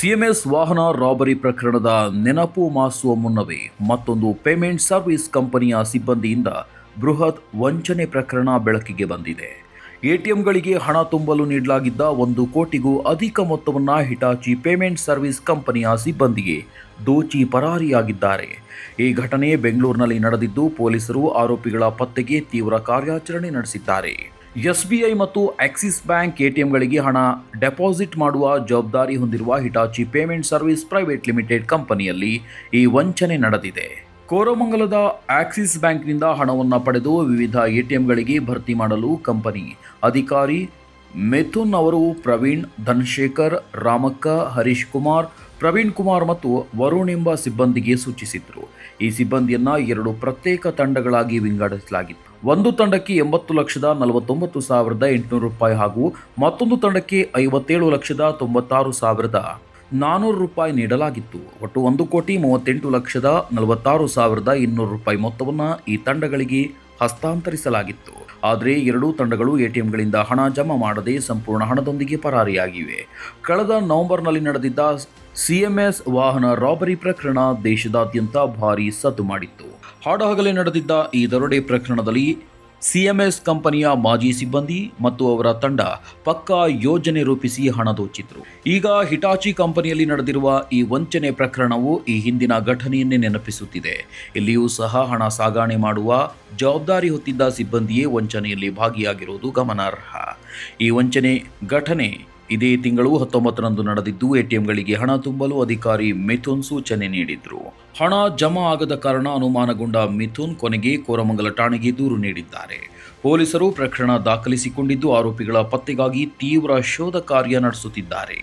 CMS ವಾಹನ robbery ಪ್ರಕರಣದ ನೆನಪು ಮಾಸುವ ಮುನ್ನವೇ ಮತ್ತೊಂದು ಪೇಮೆಂಟ್ ಸರ್ವಿಸ್ ಕಂಪನಿಯ ಸಿಬ್ಬಂದಿಯಿಂದ ಬೃಹತ್ ವಂಚನೆ ಪ್ರಕರಣ ಬೆಳಕಿಗೆ ಬಂದಿದೆ. ಎಟಿಎಂಗಳಿಗೆ ಹಣ ತುಂಬಲು ನೀಡಲಾಗಿದ್ದ 1 ಕೋಟಿಗೂ ಅಧಿಕ ಮೊತ್ತವನ್ನು ಹಿಟಾಚಿ ಪೇಮೆಂಟ್ ಸರ್ವಿಸ್ ಕಂಪನಿಯ ಸಿಬ್ಬಂದಿಗೆ ದೋಚಿ ಪರಾರಿಯಾಗಿದ್ದಾರೆ. ಈ ಘಟನೆ ಬೆಂಗಳೂರಿನಲ್ಲಿ ನಡೆದಿದ್ದು, ಪೊಲೀಸರು ಆರೋಪಿಗಳ ಪತ್ತೆಗೆ ತೀವ್ರ ಕಾರ್ಯಾಚರಣೆ ನಡೆಸಿದ್ದಾರೆ. ಎಸ್ಬಿಐ ಮತ್ತು ಆಕ್ಸಿಸ್ ಬ್ಯಾಂಕ್ ಎಟಿಎಂಗಳಿಗೆ ಹಣ ಡೆಪಾಸಿಟ್ ಮಾಡುವ ಜವಾಬ್ದಾರಿ ಹೊಂದಿರುವ Hitachi payment service private limited ಕಂಪನಿಯಲ್ಲಿ ಈ ವಂಚನೆ ನಡೆದಿದೆ. ಕೋರಮಂಗಲದ ಆಕ್ಸಿಸ್ ಬ್ಯಾಂಕ್ನಿಂದ ಹಣವನ್ನು ಪಡೆದು ವಿವಿಧ ಎಟಿಎಂಗಳಿಗೆ ಭರ್ತಿ ಮಾಡಲು ಕಂಪನಿ ಅಧಿಕಾರಿ ಮಿಥುನ್ ಅವರು ಪ್ರವೀಣ್, ಧನಶೇಖರ್, ರಾಮಕ್ಕ, ಹರೀಶ್ ಕುಮಾರ್, ಪ್ರವೀಣ್ ಕುಮಾರ್ ಮತ್ತು ವರುಣ್ ಎಂಬ ಸಿಬ್ಬಂದಿಗೆ ಸೂಚಿಸಿದ್ರು. ಈ ಸಿಬ್ಬಂದಿಯನ್ನ 2 ಪ್ರತ್ಯೇಕ ತಂಡಗಳಾಗಿ ವಿಂಗಡಿಸಲಾಗಿತ್ತು. ಒಂದು ತಂಡಕ್ಕೆ 80,49,800 ರೂಪಾಯಿ ಹಾಗೂ ಮತ್ತೊಂದು ತಂಡಕ್ಕೆ 57,96,400 ರೂಪಾಯಿ ನೀಡಲಾಗಿತ್ತು. ಒಟ್ಟು 1,38,46,200 ರೂಪಾಯಿ ಮೊತ್ತವನ್ನು ಈ ತಂಡಗಳಿಗೆ ಹಸ್ತಾಂತರಿಸಲಾಗಿತ್ತು. ಆದರೆ ಎರಡೂ ತಂಡಗಳು ಎಟಿಎಂಗಳಿಂದ ಹಣ ಜಮಾ ಮಾಡದೆ ಸಂಪೂರ್ಣ ಹಣದೊಂದಿಗೆ ಪರಾರಿಯಾಗಿವೆ. ಕಳೆದ ನವೆಂಬರ್ನಲ್ಲಿ ನಡೆದಿದ್ದ ಸಿಎಂಎಸ್ ವಾಹನ ರಾಬರಿ ಪ್ರಕರಣ ದೇಶದಾದ್ಯಂತ ಭಾರೀ ಸದ್ದು ಮಾಡಿತ್ತು. ಹಾಡಹಗಲೇ ನಡೆದಿದ್ದ ಈ ದರೋಡೆ ಪ್ರಕರಣದಲ್ಲಿ ಸಿಎಂಎಸ್ ಕಂಪನಿಯ ಮಾಜಿ ಸಿಬ್ಬಂದಿ ಮತ್ತು ಅವರ ತಂಡ ಪಕ್ಕಾ ಯೋಜನೆ ರೂಪಿಸಿ ಹಣ ದೋಚಿದ್ರು. ಈಗ ಹಿಟಾಚಿ ಕಂಪನಿಯಲ್ಲಿ ನಡೆದಿರುವ ಈ ವಂಚನೆ ಪ್ರಕರಣವು ಈ ಹಿಂದಿನ ಘಟನೆಯನ್ನೇ ನೆನಪಿಸುತ್ತಿದೆ. ಇಲ್ಲಿಯೂ ಸಹ ಹಣ ಸಾಗಣೆ ಮಾಡುವ ಜವಾಬ್ದಾರಿ ಹೊತ್ತಿದ್ದ ಸಿಬ್ಬಂದಿಯೇ ವಂಚನೆಯಲ್ಲಿ ಭಾಗಿಯಾಗಿರುವುದು ಗಮನಾರ್ಹ. ಈ ವಂಚನೆ ಘಟನೆ ಇದೇ ತಿಂಗಳು 19ರಂದು ನಡೆದಿದ್ದು, ಎಟಿಎಂಗಳಿಗೆ ಹಣ ತುಂಬಲು ಅಧಿಕಾರಿ ಮಿಥುನ್ ಸೂಚನೆ ನೀಡಿದ್ರು. ಹಣ ಜಮಾ ಆಗದ ಕಾರಣ ಅನುಮಾನಗೊಂಡ ಮಿಥುನ್ ಕೊನೆಗೆ ಕೋರಮಂಗಲ ಠಾಣೆಗೆ ದೂರು ನೀಡಿದ್ದಾರೆ. ಪೊಲೀಸರು ಪ್ರಕರಣ ದಾಖಲಿಸಿಕೊಂಡಿದ್ದು, ಆರೋಪಿಗಳ ಪತ್ತೆಗಾಗಿ ತೀವ್ರ ಶೋಧ ಕಾರ್ಯ ನಡೆಸುತ್ತಿದ್ದಾರೆ.